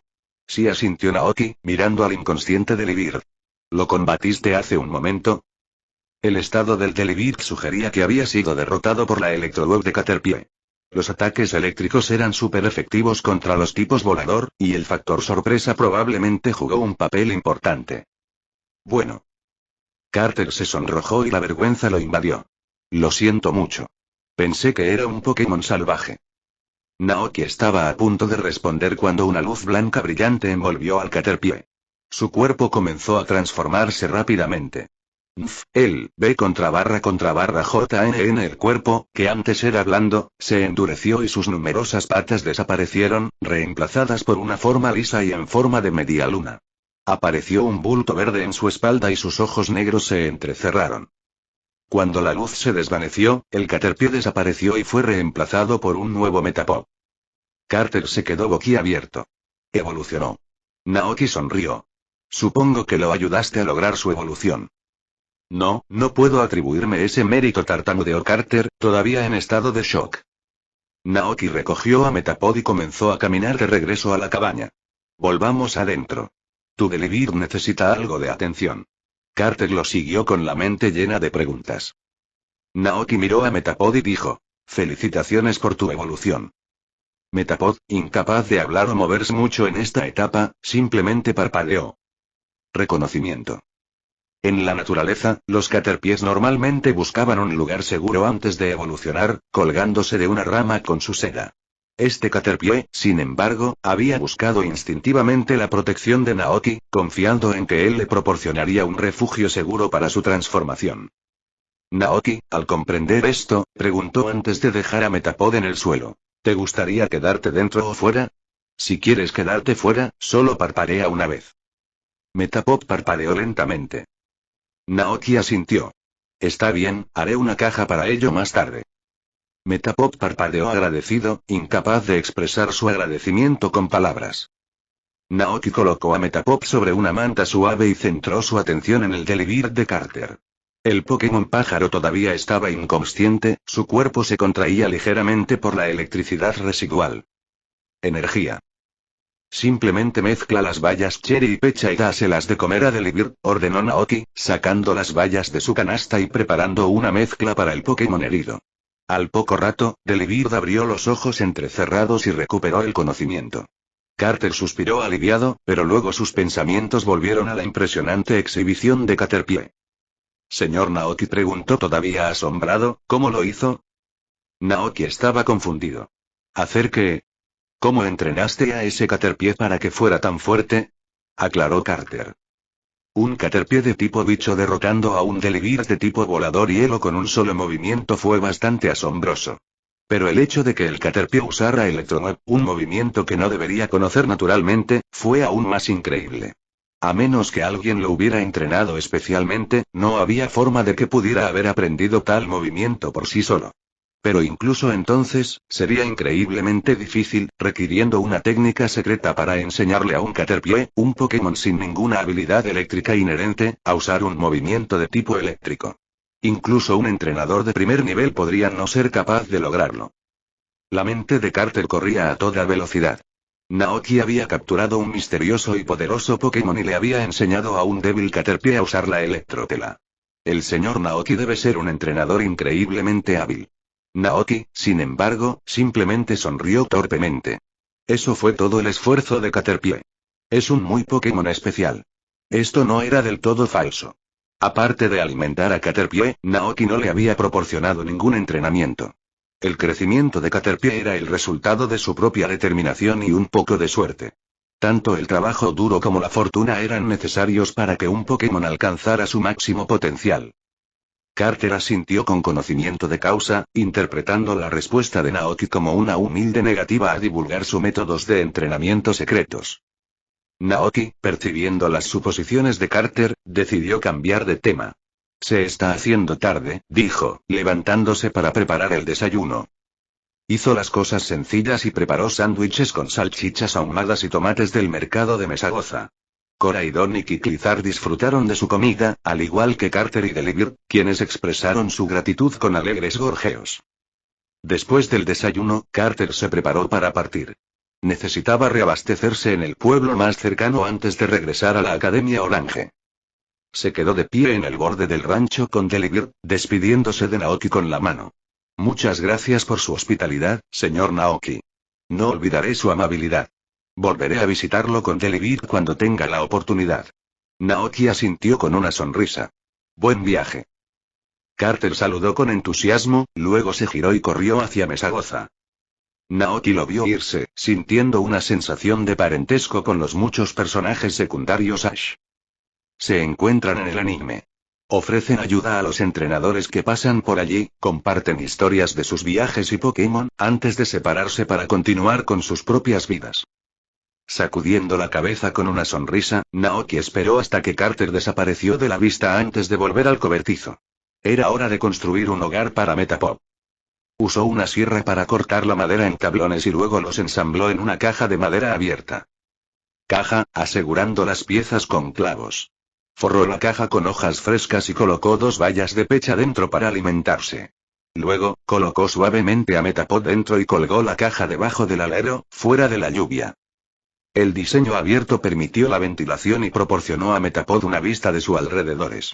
Sí, asintió Naoki, mirando al inconsciente de Libir. ¿Lo combatiste hace un momento? El estado del Delibird sugería que había sido derrotado por la Electroweb de Caterpie. Los ataques eléctricos eran súper efectivos contra los tipos volador, y el factor sorpresa probablemente jugó un papel importante. Bueno. Carter se sonrojó y la vergüenza lo invadió. Lo siento mucho. Pensé que era un Pokémon salvaje. Naoki estaba a punto de responder cuando una luz blanca brillante envolvió al Caterpie. Su cuerpo comenzó a transformarse rápidamente. El B contra barra JNN. El cuerpo, que antes era blando, se endureció y sus numerosas patas desaparecieron, reemplazadas por una forma lisa y en forma de media luna. Apareció un bulto verde en su espalda y sus ojos negros se entrecerraron. Cuando la luz se desvaneció, el Caterpie desapareció y fue reemplazado por un nuevo Metapod. Carter se quedó boquiabierto. Evolucionó. Naoki sonrió. Supongo que lo ayudaste a lograr su evolución. No, no puedo atribuirme ese mérito, tartamudeó Carter, todavía en estado de shock. Naoki recogió a Metapod y comenzó a caminar de regreso a la cabaña. Volvamos adentro. Tu Delibird necesita algo de atención. Carter lo siguió con la mente llena de preguntas. Naoki miró a Metapod y dijo: felicitaciones por tu evolución. Metapod, incapaz de hablar o moverse mucho en esta etapa, simplemente parpadeó. Reconocimiento. En la naturaleza, los Caterpies normalmente buscaban un lugar seguro antes de evolucionar, colgándose de una rama con su seda. Este Caterpie, sin embargo, había buscado instintivamente la protección de Naoki, confiando en que él le proporcionaría un refugio seguro para su transformación. Naoki, al comprender esto, preguntó antes de dejar a Metapod en el suelo: ¿te gustaría quedarte dentro o fuera? Si quieres quedarte fuera, solo parpadea una vez. Metapod parpadeó lentamente. Naoki asintió. Está bien, haré una caja para ello más tarde. Metapod parpadeó agradecido, incapaz de expresar su agradecimiento con palabras. Naoki colocó a Metapod sobre una manta suave y centró su atención en el Delibird de Carter. El Pokémon pájaro todavía estaba inconsciente, su cuerpo se contraía ligeramente por la electricidad residual. Energía. Simplemente mezcla las bayas Cherry y Pecha y dáselas de comer a Delibird, ordenó Naoki, sacando las bayas de su canasta y preparando una mezcla para el Pokémon herido. Al poco rato, Delibird abrió los ojos entrecerrados y recuperó el conocimiento. Carter suspiró aliviado, pero luego sus pensamientos volvieron a la impresionante exhibición de Caterpie. Señor Naoki, preguntó todavía asombrado, ¿cómo lo hizo? Naoki estaba confundido. ¿Hacer qué? ¿Cómo entrenaste a ese Caterpie para que fuera tan fuerte? Aclaró Carter. Un Caterpie de tipo bicho derrotando a un Delibird de tipo volador hielo con un solo movimiento fue bastante asombroso. Pero el hecho de que el Caterpie usara Electroweb, un movimiento que no debería conocer naturalmente, fue aún más increíble. A menos que alguien lo hubiera entrenado especialmente, no había forma de que pudiera haber aprendido tal movimiento por sí solo. Pero incluso entonces, sería increíblemente difícil, requiriendo una técnica secreta para enseñarle a un Caterpie, un Pokémon sin ninguna habilidad eléctrica inherente, a usar un movimiento de tipo eléctrico. Incluso un entrenador de primer nivel podría no ser capaz de lograrlo. La mente de Carter corría a toda velocidad. Naoki había capturado un misterioso y poderoso Pokémon y le había enseñado a un débil Caterpie a usar la electrotela. El señor Naoki debe ser un entrenador increíblemente hábil. Naoki, sin embargo, simplemente sonrió torpemente. Eso fue todo el esfuerzo de Caterpie. Es un muy Pokémon especial. Esto no era del todo falso. Aparte de alimentar a Caterpie, Naoki no le había proporcionado ningún entrenamiento. El crecimiento de Caterpie era el resultado de su propia determinación y un poco de suerte. Tanto el trabajo duro como la fortuna eran necesarios para que un Pokémon alcanzara su máximo potencial. Carter asintió con conocimiento de causa, interpretando la respuesta de Naoki como una humilde negativa a divulgar sus métodos de entrenamiento secretos. Naoki, percibiendo las suposiciones de Carter, decidió cambiar de tema. Se está haciendo tarde, dijo, levantándose para preparar el desayuno. Hizo las cosas sencillas y preparó sándwiches con salchichas ahumadas y tomates del mercado de Mesagoza. Coraidon y Kiklizar disfrutaron de su comida, al igual que Carter y Delibir, quienes expresaron su gratitud con alegres gorjeos. Después del desayuno, Carter se preparó para partir. Necesitaba reabastecerse en el pueblo más cercano antes de regresar a la Academia Orange. Se quedó de pie en el borde del rancho con Delibir, despidiéndose de Naoki con la mano. Muchas gracias por su hospitalidad, señor Naoki. No olvidaré su amabilidad. Volveré a visitarlo con Delibir cuando tenga la oportunidad. Naoki asintió con una sonrisa. Buen viaje. Carter saludó con entusiasmo, luego se giró y corrió hacia Mesagoza. Naoki lo vio irse, sintiendo una sensación de parentesco con los muchos personajes secundarios Ash. Se encuentran en el anime. Ofrecen ayuda a los entrenadores que pasan por allí, comparten historias de sus viajes y Pokémon, antes de separarse para continuar con sus propias vidas. Sacudiendo la cabeza con una sonrisa, Naoki esperó hasta que Carter desapareció de la vista antes de volver al cobertizo. Era hora de construir un hogar para Metapod. Usó una sierra para cortar la madera en tablones y luego los ensambló en una caja de madera abierta. Caja, asegurando las piezas con clavos. Forró la caja con hojas frescas y colocó 2 vallas de pecha dentro para alimentarse. Luego, colocó suavemente a Metapod dentro y colgó la caja debajo del alero, fuera de la lluvia. El diseño abierto permitió la ventilación y proporcionó a Metapod una vista de sus alrededores.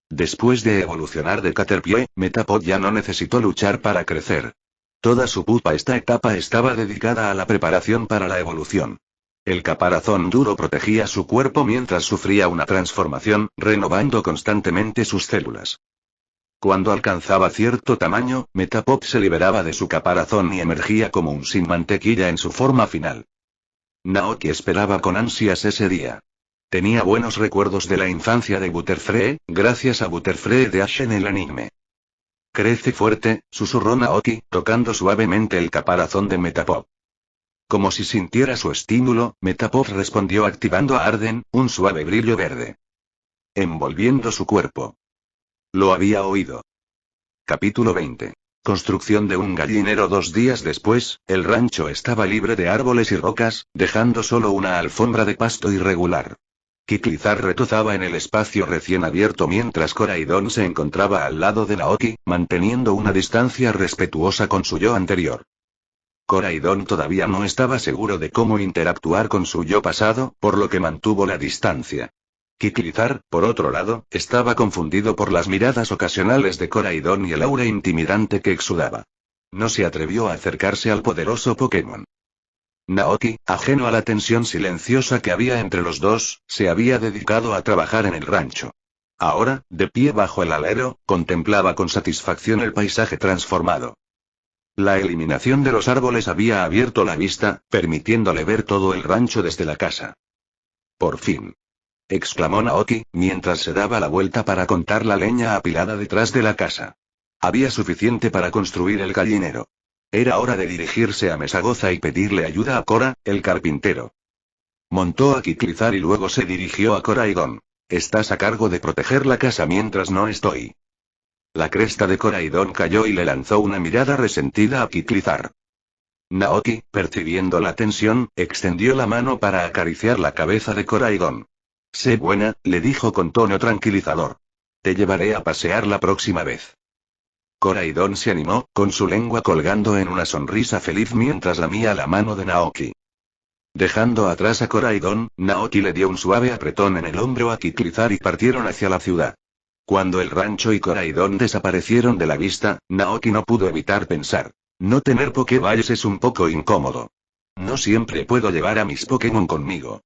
Después de evolucionar de Caterpie, Metapod ya no necesitó luchar para crecer. Toda su pupa esta etapa estaba dedicada a la preparación para la evolución. El caparazón duro protegía su cuerpo mientras sufría una transformación, renovando constantemente sus células. Cuando alcanzaba cierto tamaño, Metapod se liberaba de su caparazón y emergía como un sin mantequilla en su forma final. Naoki esperaba con ansias ese día. Tenía buenos recuerdos de la infancia de Butterfree, gracias a Butterfree de Ash en el anime. Crece fuerte, susurró Naoki, tocando suavemente el caparazón de Metapod. Como si sintiera su estímulo, Metapod respondió activando a Arden, un suave brillo verde. Envolviendo su cuerpo. Lo había oído. Capítulo 20. Construcción de un gallinero. 2 días después, el rancho estaba libre de árboles y rocas, dejando solo una alfombra de pasto irregular. Kiklizar retozaba en el espacio recién abierto mientras Coraidon se encontraba al lado de Naoki, manteniendo una distancia respetuosa con su yo anterior. Coraidon todavía no estaba seguro de cómo interactuar con su yo pasado, por lo que mantuvo la distancia. Kiklizar, por otro lado, estaba confundido por las miradas ocasionales de Coraidon y el aura intimidante que exudaba. No se atrevió a acercarse al poderoso Pokémon. Naoki, ajeno a la tensión silenciosa que había entre los dos, se había dedicado a trabajar en el rancho. Ahora, de pie bajo el alero, contemplaba con satisfacción el paisaje transformado. La eliminación de los árboles había abierto la vista, permitiéndole ver todo el rancho desde la casa. Por fin. Exclamó Naoki, mientras se daba la vuelta para contar la leña apilada detrás de la casa. Había suficiente para construir el gallinero. Era hora de dirigirse a Mesagoza y pedirle ayuda a Cora, el carpintero. Montó a Kiklizar y luego se dirigió a Coraidon. Estás a cargo de proteger la casa mientras no estoy. La cresta de Coraidon cayó y le lanzó una mirada resentida a Kiklizar. Naoki, percibiendo la tensión, extendió la mano para acariciar la cabeza de Coraidon. Sé buena, le dijo con tono tranquilizador. Te llevaré a pasear la próxima vez. Coraidon se animó, con su lengua colgando en una sonrisa feliz mientras lamía la mano de Naoki. Dejando atrás a Coraidon, Naoki le dio un suave apretón en el hombro a Kiklizar y partieron hacia la ciudad. Cuando el rancho y Coraidon desaparecieron de la vista, Naoki no pudo evitar pensar. No tener Pokéballs es un poco incómodo. No siempre puedo llevar a mis Pokémon conmigo.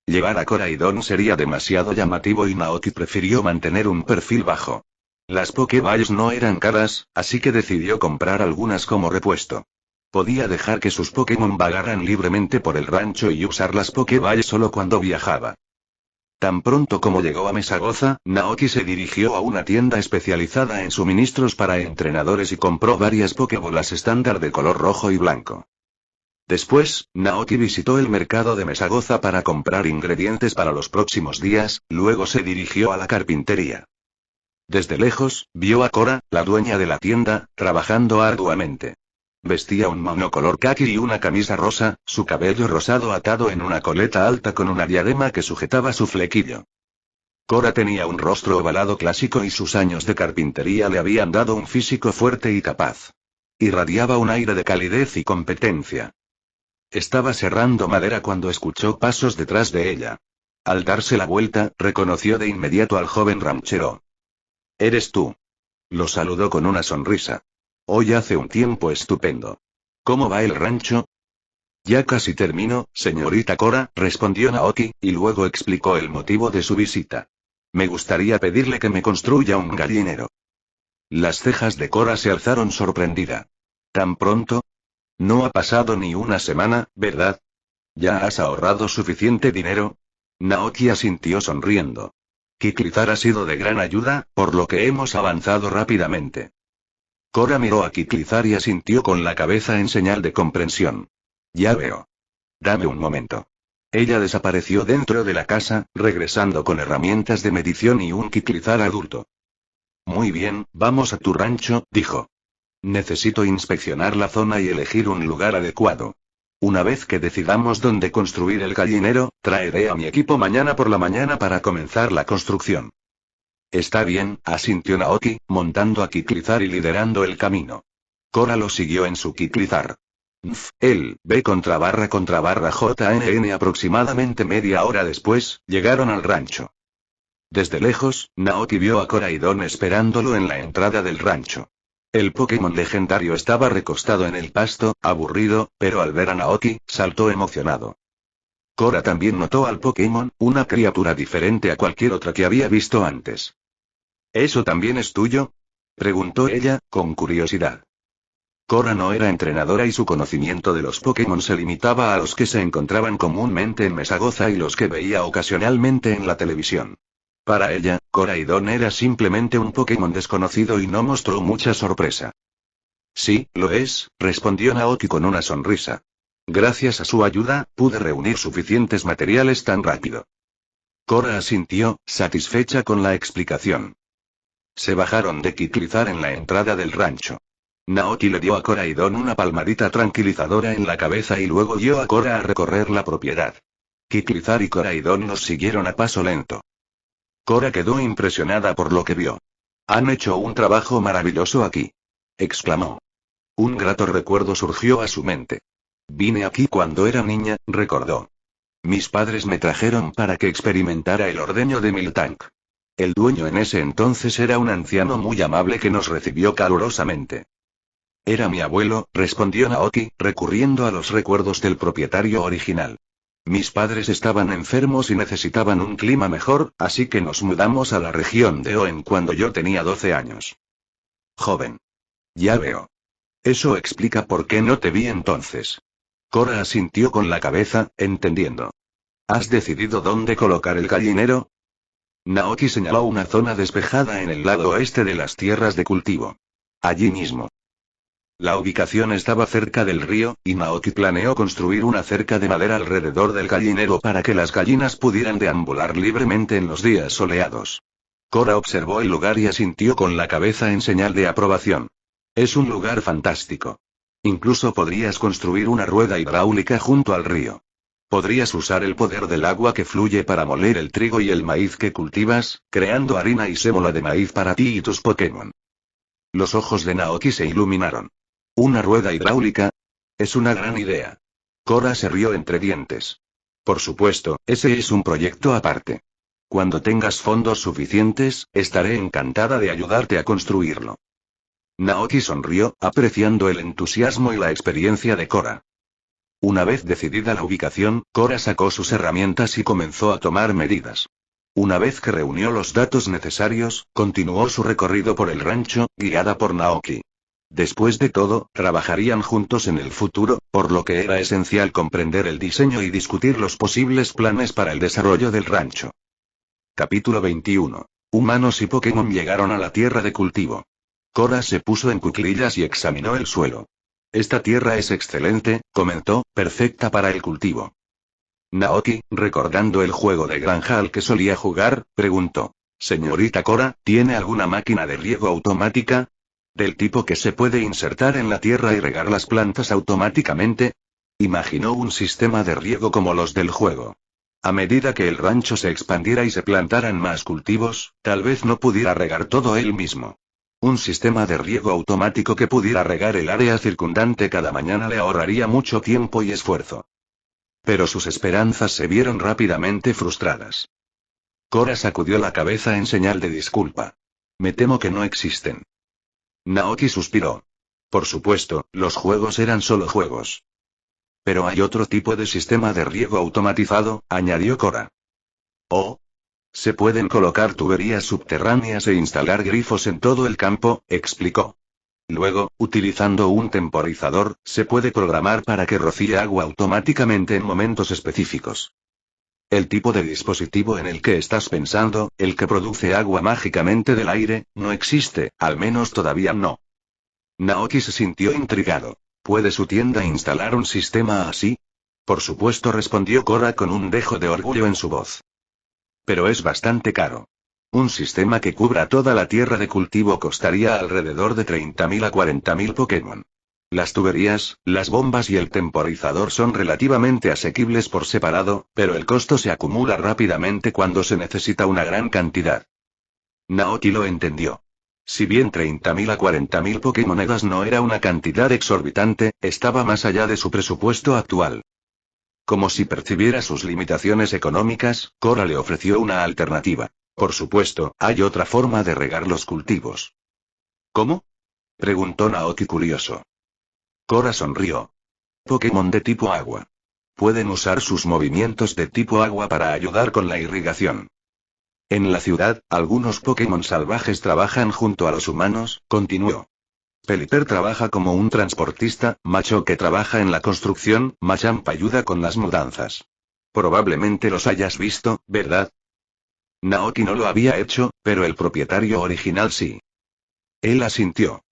Llevar a Coraidon sería demasiado llamativo y Naoki prefirió mantener un perfil bajo. Las Pokéballs no eran caras, así que decidió comprar algunas como repuesto. Podía dejar que sus Pokémon vagaran libremente por el rancho y usar las Pokéballs solo cuando viajaba. Tan pronto como llegó a Mesagoza, Naoki se dirigió a una tienda especializada en suministros para entrenadores y compró varias Pokébolas estándar de color rojo y blanco. Después, Naoki visitó el mercado de Mesagoza para comprar ingredientes para los próximos días, luego se dirigió a la carpintería. Desde lejos, vio a Cora, la dueña de la tienda, trabajando arduamente. Vestía un monocolor caqui y una camisa rosa, su cabello rosado atado en una coleta alta con una diadema que sujetaba su flequillo. Cora tenía un rostro ovalado clásico y sus años de carpintería le habían dado un físico fuerte y capaz. Irradiaba un aire de calidez y competencia. Estaba serrando madera cuando escuchó pasos detrás de ella. Al darse la vuelta, reconoció de inmediato al joven ranchero. «¿Eres tú?». Lo saludó con una sonrisa. «Hoy hace un tiempo estupendo. ¿Cómo va el rancho?». «Ya casi termino, señorita Cora», respondió Naoki, y luego explicó el motivo de su visita. «Me gustaría pedirle que me construya un gallinero». Las cejas de Cora se alzaron sorprendida. «¿Tan pronto? No ha pasado ni una semana, ¿verdad? ¿Ya has ahorrado suficiente dinero?». Naoki asintió sonriendo. «Kiklizar ha sido de gran ayuda, por lo que hemos avanzado rápidamente». Cora miró a Kiklizar y asintió con la cabeza en señal de comprensión. «Ya veo. Dame un momento». Ella desapareció dentro de la casa, regresando con herramientas de medición y un Kiklizar adulto. «Muy bien, vamos a tu rancho», dijo. «Necesito inspeccionar la zona y elegir un lugar adecuado. Una vez que decidamos dónde construir el gallinero, traeré a mi equipo mañana por la mañana para comenzar la construcción». «Está bien», asintió Naoki, montando a Kiklizar y liderando el camino. Cora lo siguió en su Kiklizar. Él, B // JNN. Aproximadamente media hora después, llegaron al rancho. Desde lejos, Naoki vio a Cora y Don esperándolo en la entrada del rancho. El Pokémon legendario estaba recostado en el pasto, aburrido, pero al ver a Naoki, saltó emocionado. Cora también notó al Pokémon, una criatura diferente a cualquier otra que había visto antes. «¿Eso también es tuyo?», preguntó ella, con curiosidad. Cora no era entrenadora y su conocimiento de los Pokémon se limitaba a los que se encontraban comúnmente en Mesagoza y los que veía ocasionalmente en la televisión. Para ella, Coraidon era simplemente un Pokémon desconocido y no mostró mucha sorpresa. «Sí, lo es», respondió Naoki con una sonrisa. «Gracias a su ayuda, pude reunir suficientes materiales tan rápido». Cora asintió, satisfecha con la explicación. Se bajaron de Kiklizar en la entrada del rancho. Naoki le dio a Coraidon una palmadita tranquilizadora en la cabeza y luego guió a Cora a recorrer la propiedad. Kiklizar y Coraidon los siguieron a paso lento. Cora quedó impresionada por lo que vio. «Han hecho un trabajo maravilloso aquí», exclamó. Un grato recuerdo surgió a su mente. «Vine aquí cuando era niña», recordó. «Mis padres me trajeron para que experimentara el ordeño de Miltank. El dueño en ese entonces era un anciano muy amable que nos recibió calurosamente». «Era mi abuelo», respondió Naoki, recurriendo a los recuerdos del propietario original. «Mis padres estaban enfermos y necesitaban un clima mejor, así que nos mudamos a la región de Oen cuando yo tenía 12 años». «Joven. Ya veo. Eso explica por qué no te vi entonces». Cora asintió con la cabeza, entendiendo. «¿Has decidido dónde colocar el gallinero?». Naoki señaló una zona despejada en el lado oeste de las tierras de cultivo. «Allí mismo». La ubicación estaba cerca del río, y Naoki planeó construir una cerca de madera alrededor del gallinero para que las gallinas pudieran deambular libremente en los días soleados. Cora observó el lugar y asintió con la cabeza en señal de aprobación. «Es un lugar fantástico. Incluso podrías construir una rueda hidráulica junto al río. Podrías usar el poder del agua que fluye para moler el trigo y el maíz que cultivas, creando harina y sémola de maíz para ti y tus Pokémon». Los ojos de Naoki se iluminaron. «¿Una rueda hidráulica? Es una gran idea». Cora se rió entre dientes. «Por supuesto, ese es un proyecto aparte. Cuando tengas fondos suficientes, estaré encantada de ayudarte a construirlo». Naoki sonrió, apreciando el entusiasmo y la experiencia de Cora. Una vez decidida la ubicación, Cora sacó sus herramientas y comenzó a tomar medidas. Una vez que reunió los datos necesarios, continuó su recorrido por el rancho, guiada por Naoki. Después de todo, trabajarían juntos en el futuro, por lo que era esencial comprender el diseño y discutir los posibles planes para el desarrollo del rancho. Capítulo 21. Humanos y Pokémon llegaron a la tierra de cultivo. Cora se puso en cuclillas y examinó el suelo. «Esta tierra es excelente», comentó, «perfecta para el cultivo». Naoki, recordando el juego de granja al que solía jugar, preguntó. «Señorita Cora, ¿tiene alguna máquina de riego automática?». ¿Del tipo que se puede insertar en la tierra y regar las plantas automáticamente? Imaginó un sistema de riego como los del juego. A medida que el rancho se expandiera y se plantaran más cultivos, tal vez no pudiera regar todo él mismo. Un sistema de riego automático que pudiera regar el área circundante cada mañana le ahorraría mucho tiempo y esfuerzo. Pero sus esperanzas se vieron rápidamente frustradas. Cora sacudió la cabeza en señal de disculpa. Me temo que no existen. Naoki suspiró. Por supuesto, los juegos eran solo juegos. Pero hay otro tipo de sistema de riego automatizado, añadió Cora. Oh. Se pueden colocar tuberías subterráneas e instalar grifos en todo el campo, explicó. Luego, utilizando un temporizador, se puede programar para que rocíe agua automáticamente en momentos específicos. El tipo de dispositivo en el que estás pensando, el que produce agua mágicamente del aire, no existe, al menos todavía no. Naoki se sintió intrigado. ¿Puede su tienda instalar un sistema así? Por supuesto, respondió Cora con un dejo de orgullo en su voz. Pero es bastante caro. Un sistema que cubra toda la tierra de cultivo costaría alrededor de 30.000 a 40.000 Pokémon. Las tuberías, las bombas y el temporizador son relativamente asequibles por separado, pero el costo se acumula rápidamente cuando se necesita una gran cantidad. Naoki lo entendió. Si bien 30.000 a 40.000 Pokémonedas no era una cantidad exorbitante, estaba más allá de su presupuesto actual. Como si percibiera sus limitaciones económicas, Cora le ofreció una alternativa. Por supuesto, hay otra forma de regar los cultivos. ¿Cómo? Preguntó Naoki curioso. Cora sonrió. Pokémon de tipo agua. Pueden usar sus movimientos de tipo agua para ayudar con la irrigación. En la ciudad, algunos Pokémon salvajes trabajan junto a los humanos, continuó. Pelipper trabaja como un transportista, Machoke trabaja en la construcción, Machamp ayuda con las mudanzas. Probablemente los hayas visto, ¿verdad? Naoki no lo había hecho, pero el propietario original sí. Él asintió.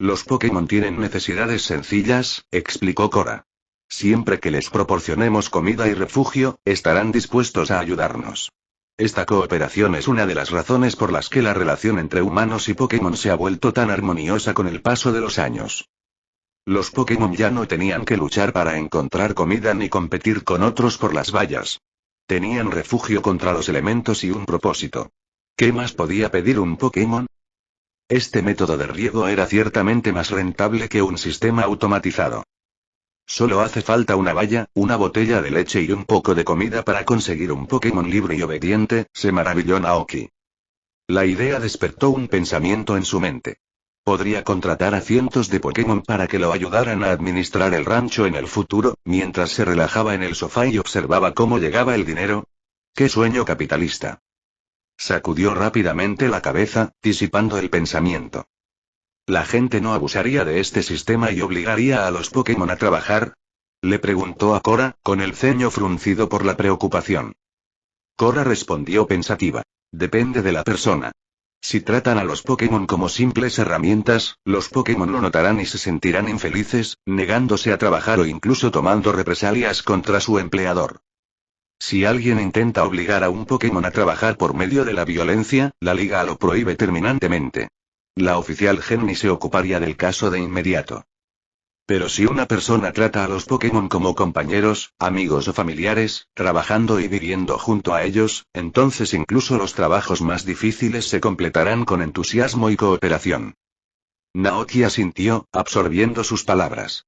Los Pokémon tienen necesidades sencillas, explicó Cora. Siempre que les proporcionemos comida y refugio, estarán dispuestos a ayudarnos. Esta cooperación es una de las razones por las que la relación entre humanos y Pokémon se ha vuelto tan armoniosa con el paso de los años. Los Pokémon ya no tenían que luchar para encontrar comida ni competir con otros por las vallas. Tenían refugio contra los elementos y un propósito. ¿Qué más podía pedir un Pokémon? Este método de riego era ciertamente más rentable que un sistema automatizado. Solo hace falta una valla, una botella de leche y un poco de comida para conseguir un Pokémon libre y obediente, se maravilló Naoki. La idea despertó un pensamiento en su mente. Podría contratar a cientos de Pokémon para que lo ayudaran a administrar el rancho en el futuro, mientras se relajaba en el sofá y observaba cómo llegaba el dinero. ¡Qué sueño capitalista! Sacudió rápidamente la cabeza, disipando el pensamiento. ¿La gente no abusaría de este sistema y obligaría a los Pokémon a trabajar? Le preguntó a Cora, con el ceño fruncido por la preocupación. Cora respondió pensativa. Depende de la persona. Si tratan a los Pokémon como simples herramientas, los Pokémon lo notarán y se sentirán infelices, negándose a trabajar o incluso tomando represalias contra su empleador. Si alguien intenta obligar a un Pokémon a trabajar por medio de la violencia, la liga lo prohíbe terminantemente. La oficial Jenny se ocuparía del caso de inmediato. Pero si una persona trata a los Pokémon como compañeros, amigos o familiares, trabajando y viviendo junto a ellos, entonces incluso los trabajos más difíciles se completarán con entusiasmo y cooperación. Naoki asintió, absorbiendo sus palabras.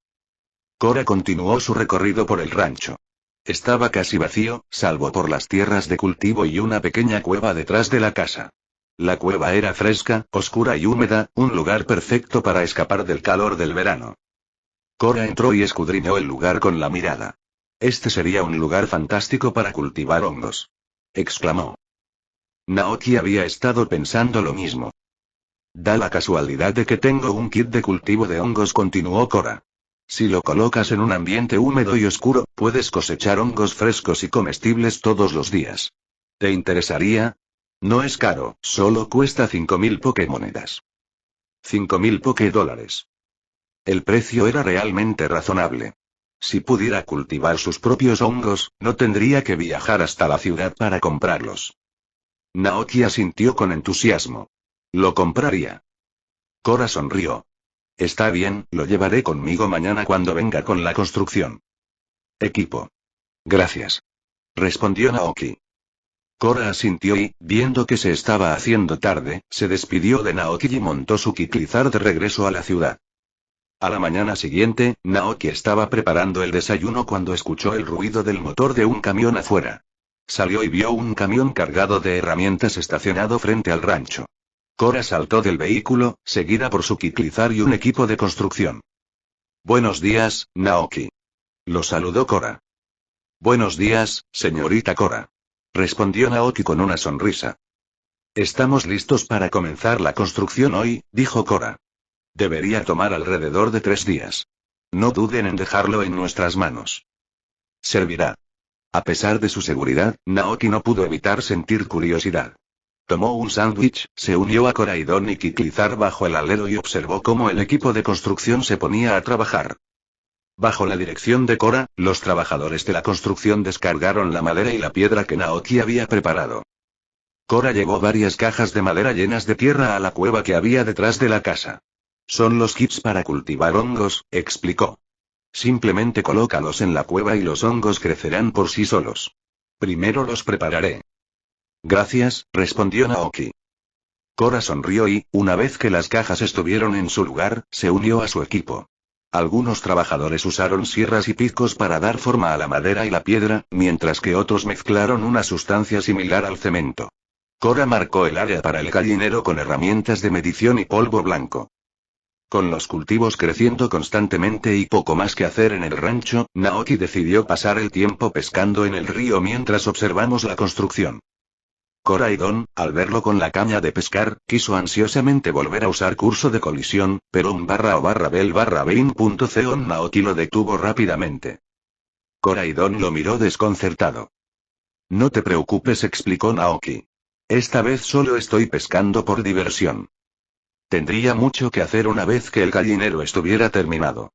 Cora continuó su recorrido por el rancho. Estaba casi vacío, salvo por las tierras de cultivo y una pequeña cueva detrás de la casa. La cueva era fresca, oscura y húmeda, un lugar perfecto para escapar del calor del verano. Cora entró y escudriñó el lugar con la mirada. Este sería un lugar fantástico para cultivar hongos. Exclamó. Naoki había estado pensando lo mismo. Da la casualidad de que tengo un kit de cultivo de hongos, continuó Cora. Si lo colocas en un ambiente húmedo y oscuro, puedes cosechar hongos frescos y comestibles todos los días. ¿Te interesaría? No es caro, solo cuesta 5.000 Pokémonedas. 5.000 Pokédólares. El precio era realmente razonable. Si pudiera cultivar sus propios hongos, no tendría que viajar hasta la ciudad para comprarlos. Naoki asintió con entusiasmo. Lo compraría. Cora sonrió. Está bien, lo llevaré conmigo mañana cuando venga con la construcción. Equipo. Gracias. Respondió Naoki. Cora asintió y, viendo que se estaba haciendo tarde, se despidió de Naoki y montó su Kiklizar de regreso a la ciudad. A la mañana siguiente, Naoki estaba preparando el desayuno cuando escuchó el ruido del motor de un camión afuera. Salió y vio un camión cargado de herramientas estacionado frente al rancho. Cora saltó del vehículo, seguida por su Kiklizar y un equipo de construcción. Buenos días, Naoki. Lo saludó Cora. Buenos días, señorita Cora. Respondió Naoki con una sonrisa. Estamos listos para comenzar la construcción hoy, dijo Cora. Debería tomar alrededor de 3 días. No duden en dejarlo en nuestras manos. Servirá. A pesar de su seguridad, Naoki no pudo evitar sentir curiosidad. Tomó un sándwich, se unió a Koraidon y Kiklizar bajo el alero y observó cómo el equipo de construcción se ponía a trabajar. Bajo la dirección de Cora, los trabajadores de la construcción descargaron la madera y la piedra que Naoki había preparado. Cora llevó varias cajas de madera llenas de tierra a la cueva que había detrás de la casa. Son los kits para cultivar hongos, explicó. Simplemente colócalos en la cueva y los hongos crecerán por sí solos. Primero los prepararé. Gracias, respondió Naoki. Cora sonrió y, una vez que las cajas estuvieron en su lugar, se unió a su equipo. Algunos trabajadores usaron sierras y picos para dar forma a la madera y la piedra, mientras que otros mezclaron una sustancia similar al cemento. Cora marcó el área para el gallinero con herramientas de medición y polvo blanco. Con los cultivos creciendo constantemente y poco más que hacer en el rancho, Naoki decidió pasar el tiempo pescando en el río mientras observamos la construcción. Koraidon, al verlo con la caña de pescar, quiso ansiosamente volver a usar curso de colisión, pero un /o/bel/bein.con Naoki lo detuvo rápidamente. Koraidon lo miró desconcertado. No te preocupes, explicó Naoki. Esta vez solo estoy pescando por diversión. Tendría mucho que hacer una vez que el gallinero estuviera terminado.